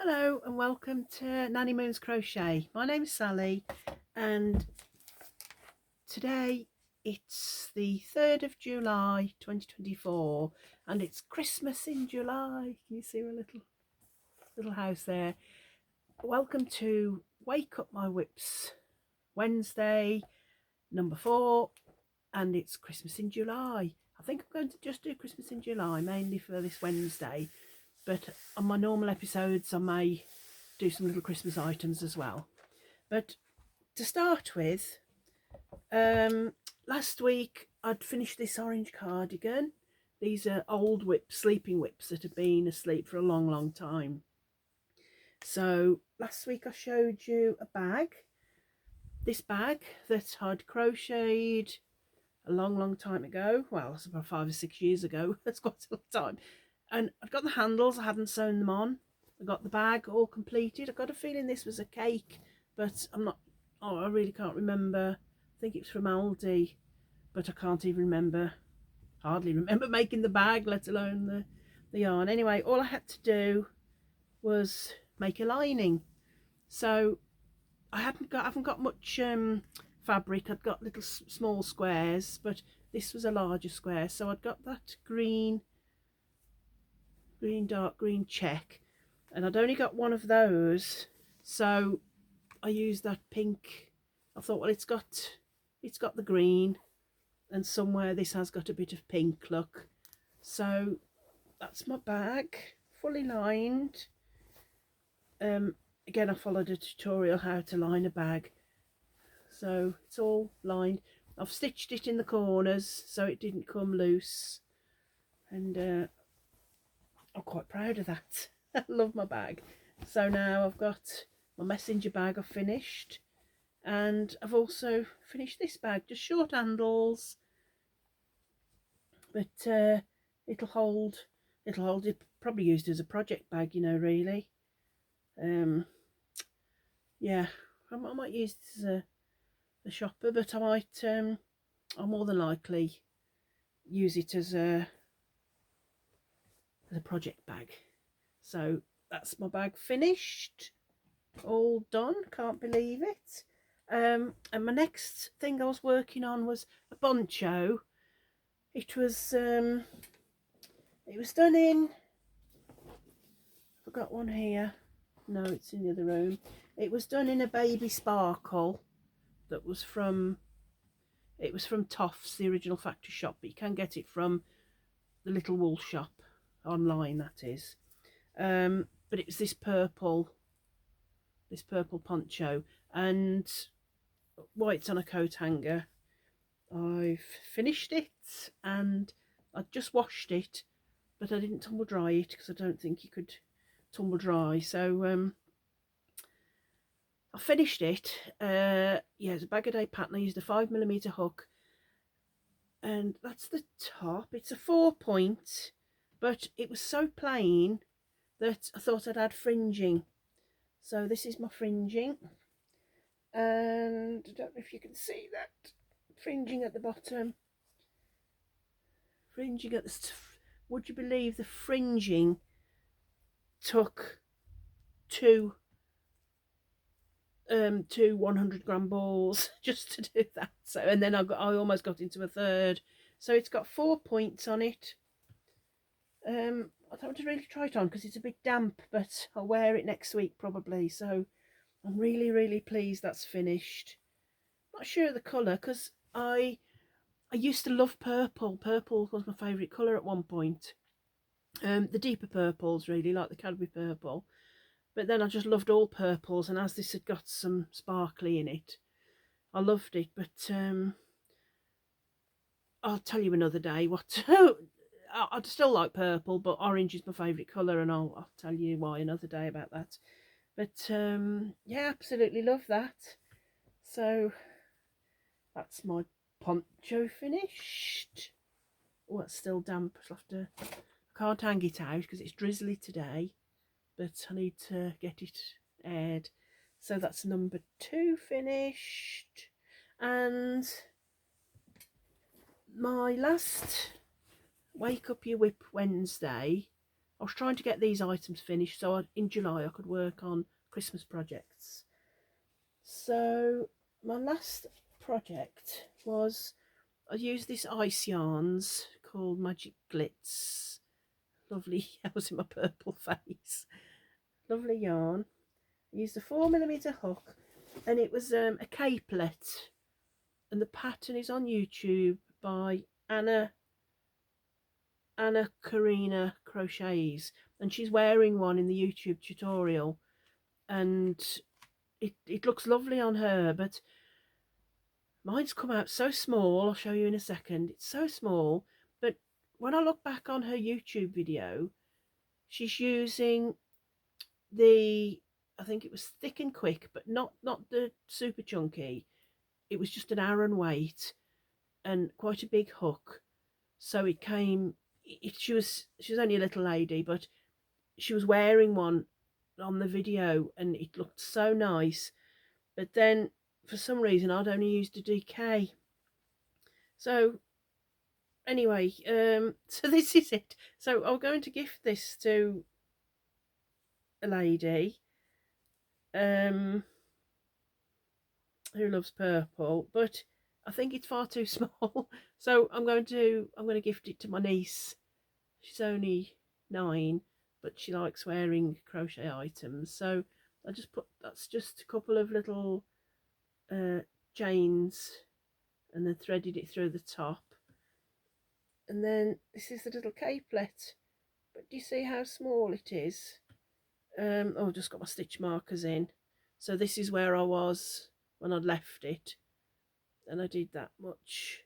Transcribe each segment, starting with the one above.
Hello and welcome to Nanny Moon's Crochet. My name is Sally and today it's the 3rd of July 2024 and it's Christmas in July. Can you see our little house there? Welcome to Wake Up My Whips Wednesday number 4, and it's Christmas in July. I think I'm going to just do Christmas in July mainly for this Wednesday, but on my normal episodes I may do some little Christmas items as well. But to start with, last week I'd finished this orange cardigan. These are old whips, sleeping whips that have been asleep for a long time. So last week I showed you a bag, this bag that I'd crocheted a long time ago. Well, that's about 5 or 6 years ago. That's quite a long time. And I've got the handles, I hadn't sewn them on. I got the bag all completed. I got a feeling this was a cake, but I really can't remember. I think it's from Aldi, but I can't even remember, hardly remember making the bag, let alone the yarn. Anyway, all I had to do was make a lining. So I haven't got much fabric. I'd got little small squares, but this was a larger square. So I'd got that dark green check, and I'd only got one of those, so I used that pink. I thought, well, it's got the green, and somewhere this has got a bit of pink, look. So that's my bag, fully lined. Again, I followed a tutorial how to line a bag, so it's all lined. I've stitched it in the corners so it didn't come loose, and I'm quite proud of that. I love my bag. So now I've got my messenger bag I've finished, and I've also finished this bag, just short handles, but it'll hold it. Probably used as a project bag, you know, really. Yeah, I might use this as a shopper, but I might I'll more than likely use it as a project bag. So that's my bag finished, all done. Can't believe it. And my next thing I was working on was a poncho. It was done in, I've got one here, no, it's in the other room. It was done in a baby sparkle that was from, it was from Toff's, the original factory shop, but you can get it from the little wool shop online, that is. But it was this purple poncho, and white's on a coat hanger. I've finished it and I just washed it, but I didn't tumble dry it because I don't think you could tumble dry. So I finished it. Yeah, it's a bag a day pattern. I used a 5mm hook, and that's the top. It's a 4-point, but it was so plain that I thought I'd add fringing. So this is my fringing, and I don't know if you can see that fringing at the bottom, fringing at the would you believe the fringing took two 100-gram balls just to do that. So, and then I almost got into a third. So it's got 4 points on it. I don't want to really try it on because it's a bit damp, but I'll wear it next week probably. So I'm really pleased that's finished. Not sure of the colour because I used to love purple. Purple was my favourite colour at one point. The deeper purples, really, like the Cadbury purple. But then I just loved all purples, and as this had got some sparkly in it, I loved it. But I'll tell you another day what. I still like purple, but orange is my favourite colour, and I'll tell you why another day about that. But yeah, absolutely love that. So that's my poncho finished. Oh, it's still damp. I can't hang it out because it's drizzly today, but I need to get it aired. So that's number 2 finished. And my last Wake Up Your Whip Wednesday, I was trying to get these items finished so in July I could work on Christmas projects. So my last project was, I used this ice yarns called Magic Glitz. Lovely, I was in my purple face. Lovely yarn. I used a 4mm hook, and it was a capelet, and the pattern is on YouTube by Anna Karina Crochets, and she's wearing one in the YouTube tutorial, and it looks lovely on her, but mine's come out so small. I'll show you in a second. It's so small, but when I look back on her YouTube video, she's using the, I think it was thick and quick, but not the super chunky. It was just an Aran weight and quite a big hook. So it came, she was only a little lady, but she was wearing one on the video and it looked so nice. But then for some reason I'd only used a DK. So anyway, so this is it. So I'm going to gift this to a lady who loves purple, but I think it's far too small. So I'm going to gift it to my niece. She's only 9, but she likes wearing crochet items. So I just put, that's just a couple of little chains, and then threaded it through the top. And then this is the little capelet. But do you see how small it is? Oh, I've just got my stitch markers in. So this is where I was when I'd left it, and I did that much.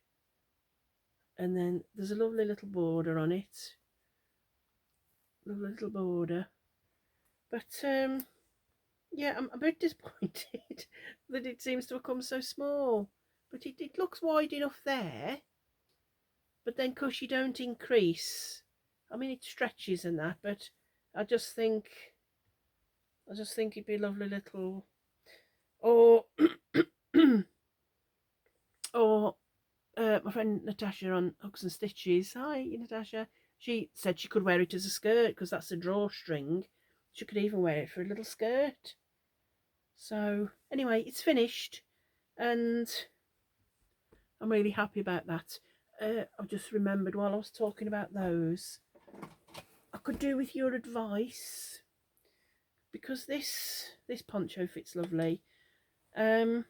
And then there's a lovely little border on it. Lovely little border. But yeah, I'm a bit disappointed that it seems to have come so small. But it looks wide enough there. But then, because you don't increase, I mean, it stretches and that, but I just think it'd be a lovely little, or or my friend Natasha on Hooks and Stitches. Hi, Natasha. She said she could wear it as a skirt because that's a drawstring. She could even wear it for a little skirt. So anyway, it's finished, and I'm really happy about that. I've just remembered while I was talking about those, I could do with your advice, because this poncho fits lovely. But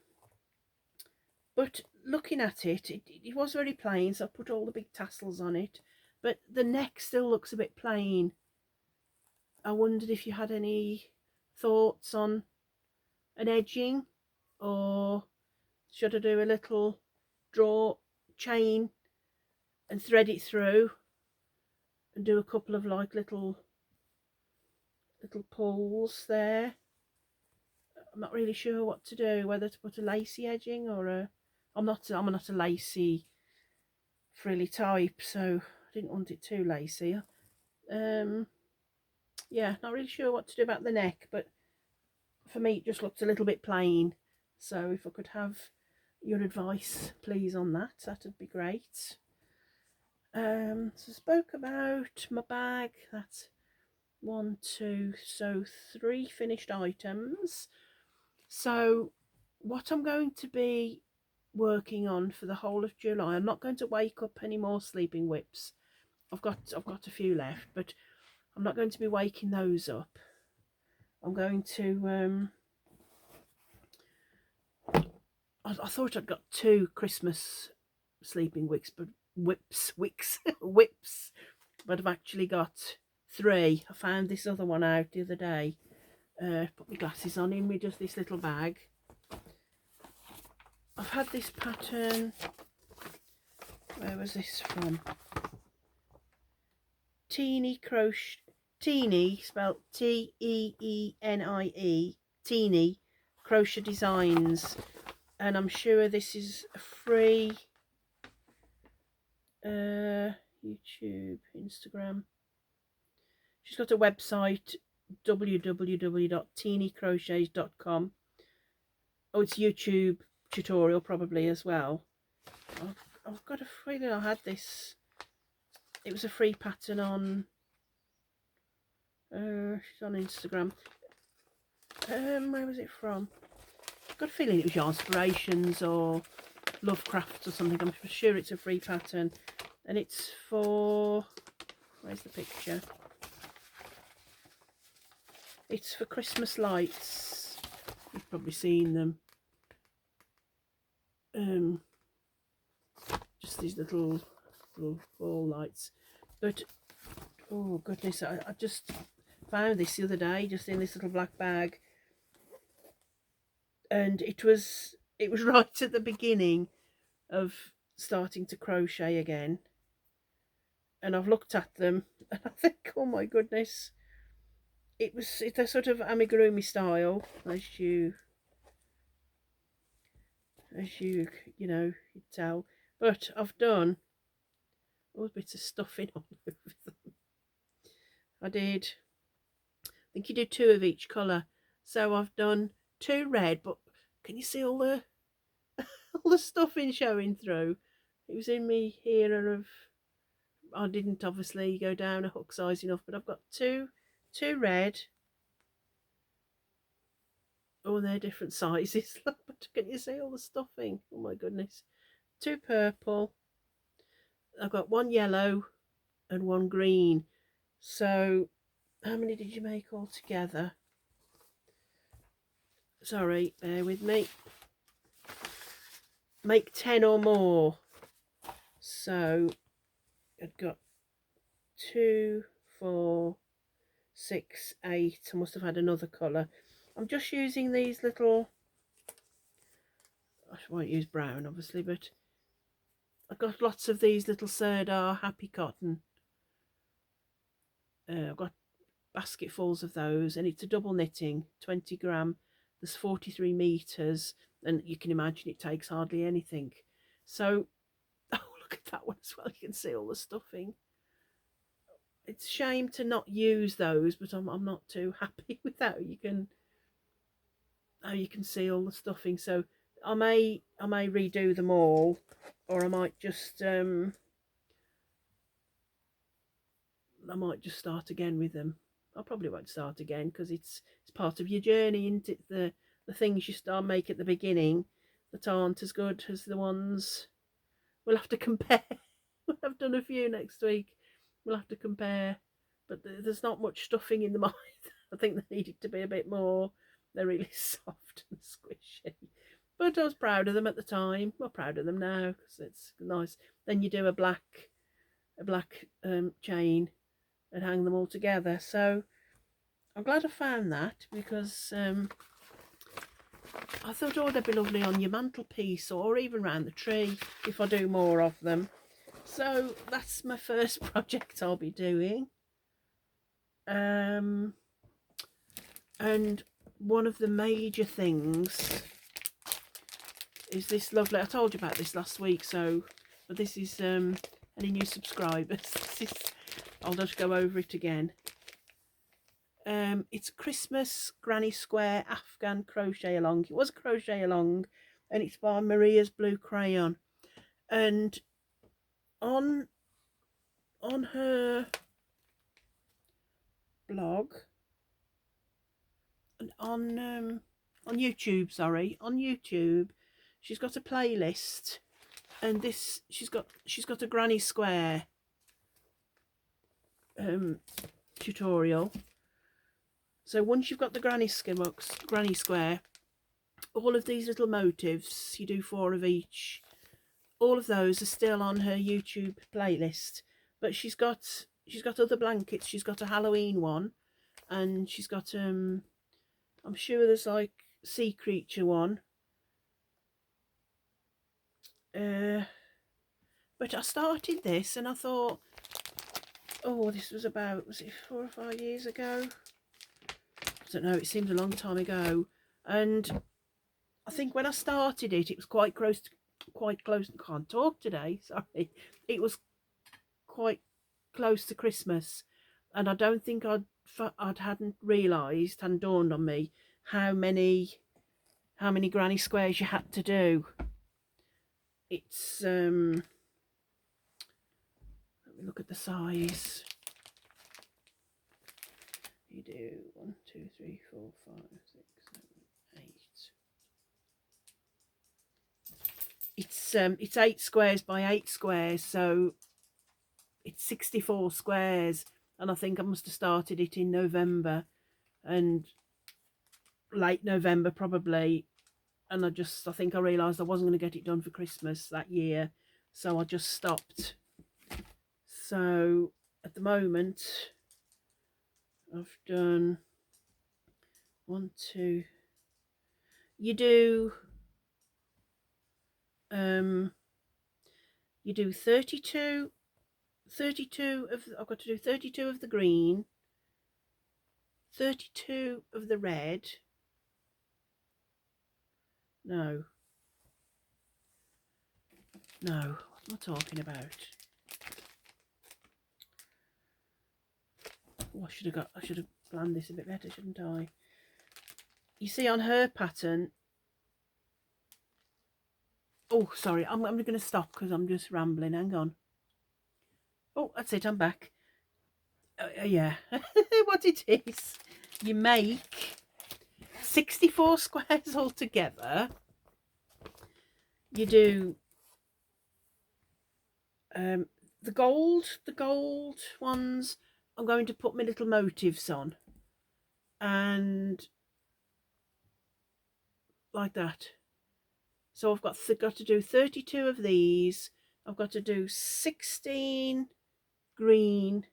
looking at it, it was very plain, so I put all the big tassels on it, but the neck still looks a bit plain. I wondered if you had any thoughts on an edging, or should I do a little draw chain and thread it through and do a couple of like little pulls there. I'm not really sure what to do, whether to put a lacy edging or a, I'm not a lacy frilly type, so I didn't want it too lacy. Yeah, not really sure what to do about the neck, but for me it just looked a little bit plain. So if I could have your advice, please, on that, that'd be great. So I spoke about my bag. That's 1, 2, so 3 finished items. So what I'm going to be working on for the whole of July, I'm not going to wake up any more sleeping whips. I've got a few left, but I'm not going to be waking those up. I'm going to I thought I'd got 2 Christmas sleeping whips, but whips, but I've actually got 3. I found this other one out the other day. Put my glasses on in with just this little bag. I've had this pattern, where was this from? Teeny Crochet, Teeny, spelled Teenie, Teeny Crochet Designs, and I'm sure this is a free YouTube, Instagram. She's got a website, www.teenycrochets.com. Oh, it's YouTube tutorial probably as well. I've got a feeling I had this. It was a free pattern on She's on Instagram. Where was it from? I've got a feeling it was your Inspirations or Lovecraft or something. I'm sure it's a free pattern, and it's for, where's the picture? It's for Christmas lights. You've probably seen them. Just these little ball lights. But oh goodness, I just found this the other day, just in this little black bag, and it was right at the beginning of starting to crochet again, and I've looked at them and I think, oh my goodness, it's a sort of amigurumi style, as you you tell, but I've done all bits of stuffing all over them. I think you do 2 of each colour, so I've done 2 red, but can you see all the all the stuffing showing through? It was in me here of, I didn't obviously go down a hook size enough, but I've got two red. Oh, they're different sizes. But can you see all the stuffing? Oh my goodness. 2 purple. I've got 1 yellow and 1 green. So how many did you make all together? Sorry, bear with me. Make 10 or more. So I've got 2, 4, 6, 8. I must have had another colour. I'm just using these little, I won't use brown obviously, but I've got lots of these little Sirdar Happy Cotton. I've got basketfuls of those, and it's a double knitting, 20 gram. There's 43 meters, and you can imagine it takes hardly anything. So, oh, look at that one as well. You can see all the stuffing. It's a shame to not use those, but I'm not too happy with how you can see all the stuffing. So I may redo them all, or I might just start again with them. I probably won't start again because it's part of your journey, isn't it? The things you start make at the beginning that aren't as good as the ones. We'll have to compare. I've done a few next week. We'll have to compare, but there's not much stuffing in the mind. I think they need it to be a bit more. They're really soft and squishy. But I was proud of them at the time. I'm proud of them now because it's nice. Then you do a black chain and hang them all together. So I'm glad I found that, because I thought, oh, they'd be lovely on your mantelpiece or even around the tree if I do more of them. So that's my first project I'll be doing. And one of the major things is this lovely, I told you about this last week, but this is any new subscribers, I'll just go over it again. It's Christmas Granny Square Afghan crochet along. It was a crochet along, and it's by Maria's Blue Crayon. And on her blog, and on YouTube, on YouTube, she's got a playlist, and she's got a Granny Square tutorial. So once you've got the Granny Square, all of these little motifs, you do 4 of each. All of those are still on her YouTube playlist. But she's got other blankets. She's got a Halloween one, and she's got I'm sure there's like sea creature one. But I started this and I thought, oh, this was it 4 or 5 years ago? I don't know, it seems a long time ago. And I think when I started it, it was quite close, I can't talk today, sorry. It was quite close to Christmas, and I don't think I hadn't realised, hadn't dawned on me how many Granny Squares you had to do. It's let me look at the size. You do 1, 2, 3, 4, 5, 6, 7, 8. It's 8 squares by 8 squares, so it's 64 squares, and I think I must have started it in November, and late November probably, and I think I realised I wasn't going to get it done for Christmas that year, so I just stopped. So at the moment I've done 1, 2. You do 32 of, I've got to do 32 of the green, 32 of the red. No, what am I talking about? Oh, I should have planned this a bit better, shouldn't I? You see on her pattern, oh sorry, I'm going to stop because I'm just rambling. Hang on. Oh, that's it, I'm back. Yeah, what it is, you make 64 squares altogether. You do the gold ones, I'm going to put my little motifs on, and like that. So I've got to do 32 of these. I've got to do 16 green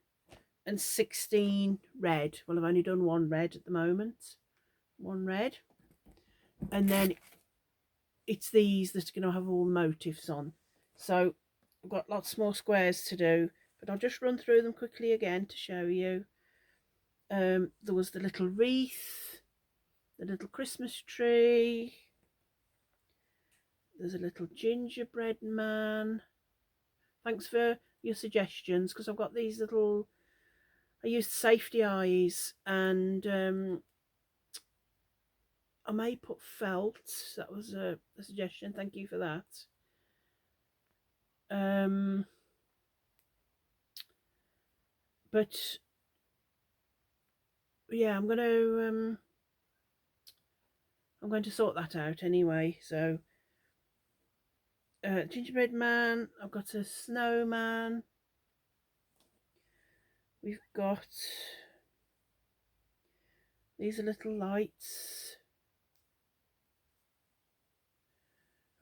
and 16 red. Well, I've only done 1 red at the moment. 1 red. And then it's these that are going to have all the motifs on. So I've got lots more squares to do, but I'll just run through them quickly again to show you. There was the little wreath, the little Christmas tree. There's a little gingerbread man. Thanks for your suggestions, because I've got these little, I used safety eyes, and I may put felt. That was a suggestion. Thank you for that. But yeah, I'm going to sort that out anyway. So gingerbread man, I've got a snowman, we've got these are little lights.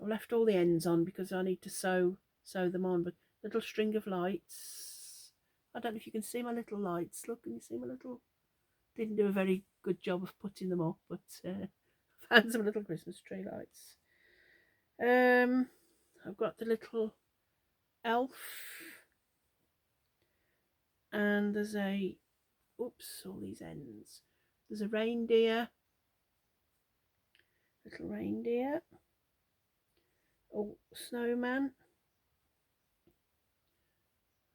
I've left all the ends on because I need to sew them on, but little string of lights. I don't know if you can see my little lights. Look, can you see my little, didn't do a very good job of putting them up, but found some little Christmas tree lights. I've got the little elf, and there's a, oops, all these ends. There's a reindeer, little reindeer. Oh, snowman,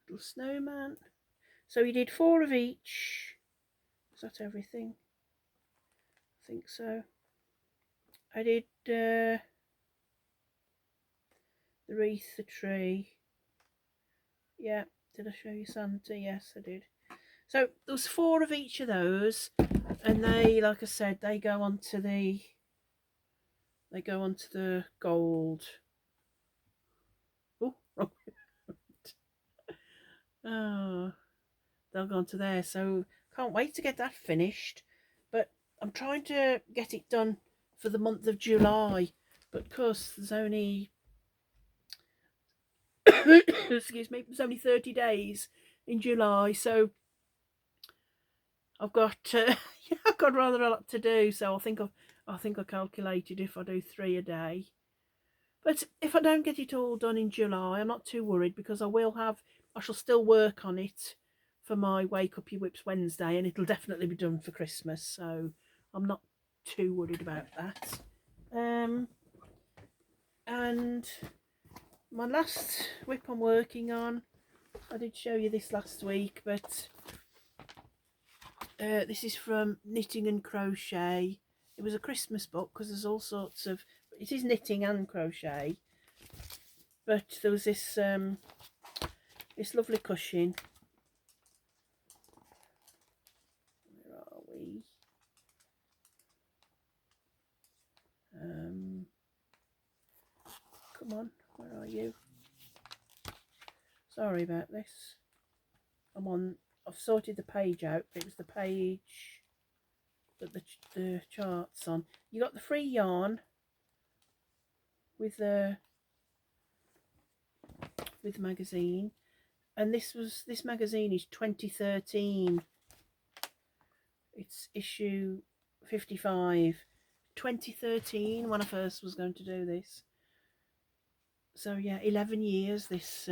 little snowman. So we did 4 of each. Is that everything? I think so. I did the wreath, the tree. Yeah, did I show you Santa? Yes, I did. So there was 4 of each of those, and they, like I said, they go onto the gold. Oh, oh, they'll go onto there. So can't wait to get that finished. But I'm trying to get it done for the month of July. But of course, there's only excuse me, there's only 30 days in July, so I've got I've got rather a lot to do. So I think I calculated if I do 3 a day. But if I don't get it all done in July, I'm not too worried, because I shall still work on it for my Wake Up Your Whips Wednesday, and it'll definitely be done for Christmas. So I'm not too worried about that. And my last whip I'm working on, I did show you this last week, but this is from Knitting and Crochet. It was a Christmas book because there's all sorts of, it is knitting and crochet, but there was this this lovely cushion. Where are Come on, where are you? Sorry about this. I've sorted the page out, but it was the page that the chart's on. You got the free yarn with the magazine, and this magazine is 2013. It's issue 55, 2013 when I first was going to do this. So yeah, 11 years. This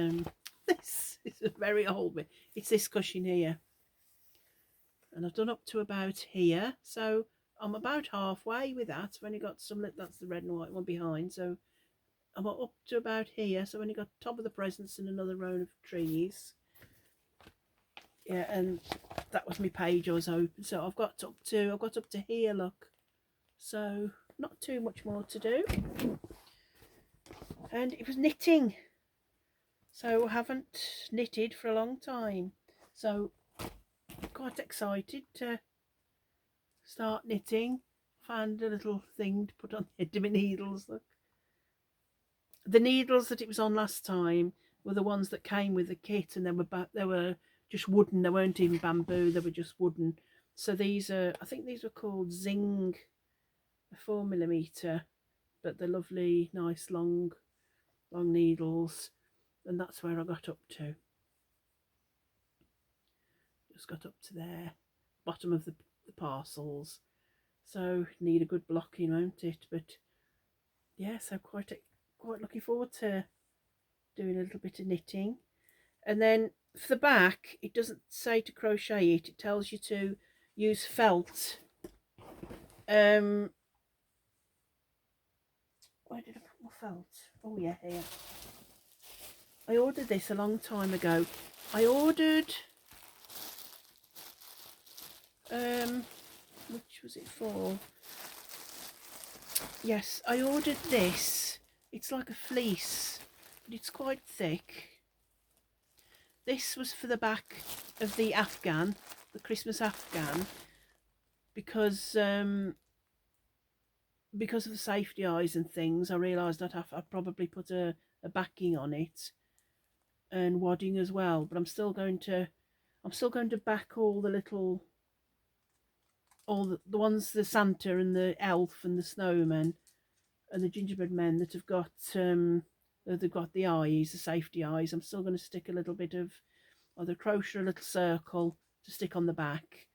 this is a very old bit. It's this cushion here, and I've done up to about here, so I'm about halfway with that. I've only got some, that's the red and white one behind, so I'm up to about here. So I've only got top of the presents and another row of trees. Yeah, and that was my page I was open, so I've got up to here, look. So not too much more to do. And it was knitting, so I haven't knitted for a long time, so quite excited to start knitting. Found a little thing to put on the end of my needles. Look, the needles that it was on last time were the ones that came with the kit, and they were just wooden. They weren't even bamboo, they were just wooden. So these are, I think these were called Zing, 4mm, but they're lovely, nice long needles. And that's where I got up to. Just got up to there, bottom of the parcels. So need a good blocking, won't it? But yeah, so quite looking forward to doing a little bit of knitting. And then for the back, it doesn't say to crochet it. It tells you to use felt. Where did I put my felt? Oh yeah, here. I ordered this a long time ago. I ordered, which was it for? Yes, I ordered this. It's like a fleece, but it's quite thick. This was for the back of the Afghan, the Christmas Afghan, because of the safety eyes and things. I realised I'd probably put a backing on it and wadding as well. But I'm still going to back all the little, the ones, the Santa and the elf and the snowman and the gingerbread men that have got they've got the eyes, the safety eyes. I'm still going to stick a little bit of either crochet a little circle to stick on the back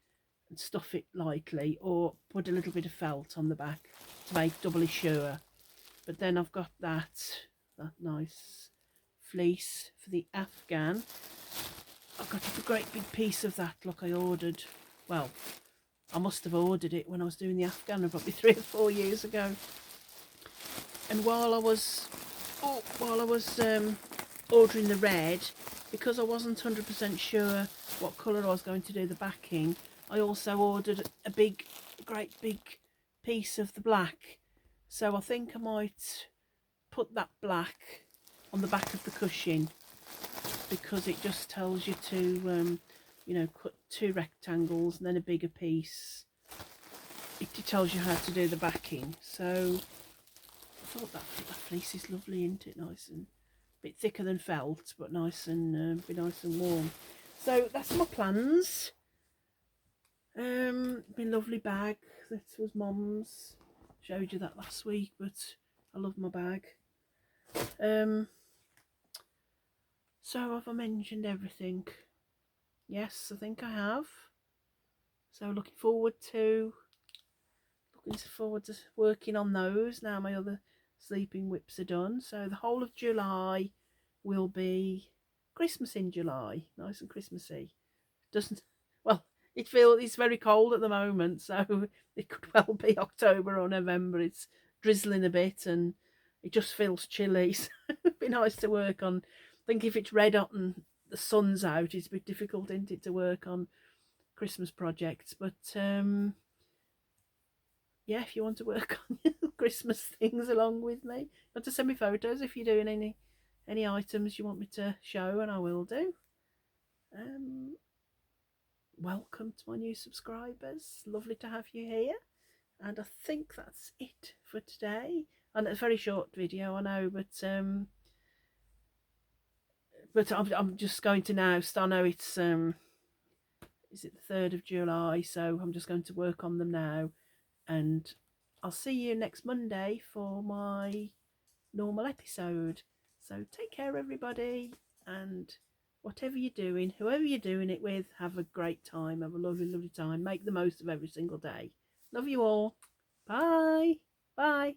and stuff it lightly, or put a little bit of felt on the back to make doubly sure. But then I've got that nice fleece for the Afghan. I've got a great big piece of that. Look, I ordered, well, I must have ordered it when I was doing the Afghan probably 3 or 4 years ago. And while I was ordering the red, because I wasn't 100% sure what colour I was going to do the backing, I also ordered a great big piece of the black. So I think I might put that black on the back of the cushion, because it just tells you to cut 2 rectangles and then a bigger piece. It tells you how to do the backing. So I thought that fleece is lovely, isn't it? Nice and a bit thicker than felt, but nice and be nice and warm. So that's my plans. My lovely bag. This was Mum's. Showed you that last week, but I love my bag. So have I mentioned everything? Yes, I think I have. So looking forward to working on those now my other sleeping whips are done. So the whole of July will be Christmas in July, nice and Christmassy. It's very cold at the moment, so it could well be October or November. It's drizzling a bit and it just feels chilly. So it'd be nice to work on. I think if it's red hot and the sun's out, it's a bit difficult, isn't it, to work on Christmas projects. But yeah, if you want to work on Christmas things along with me, you want to send me photos if you're doing any items you want me to show, and I will do. Welcome to my new subscribers. Lovely to have you here. And I think that's it for today. And it's a very short video, I know, but I'm just going to now. I know it's is it the 3rd of July? So I'm just going to work on them now, and I'll see you next Monday for my normal episode. So take care, everybody, and whatever you're doing, whoever you're doing it with, have a great time. Have a lovely, lovely time. Make the most of every single day. Love you all. Bye. Bye.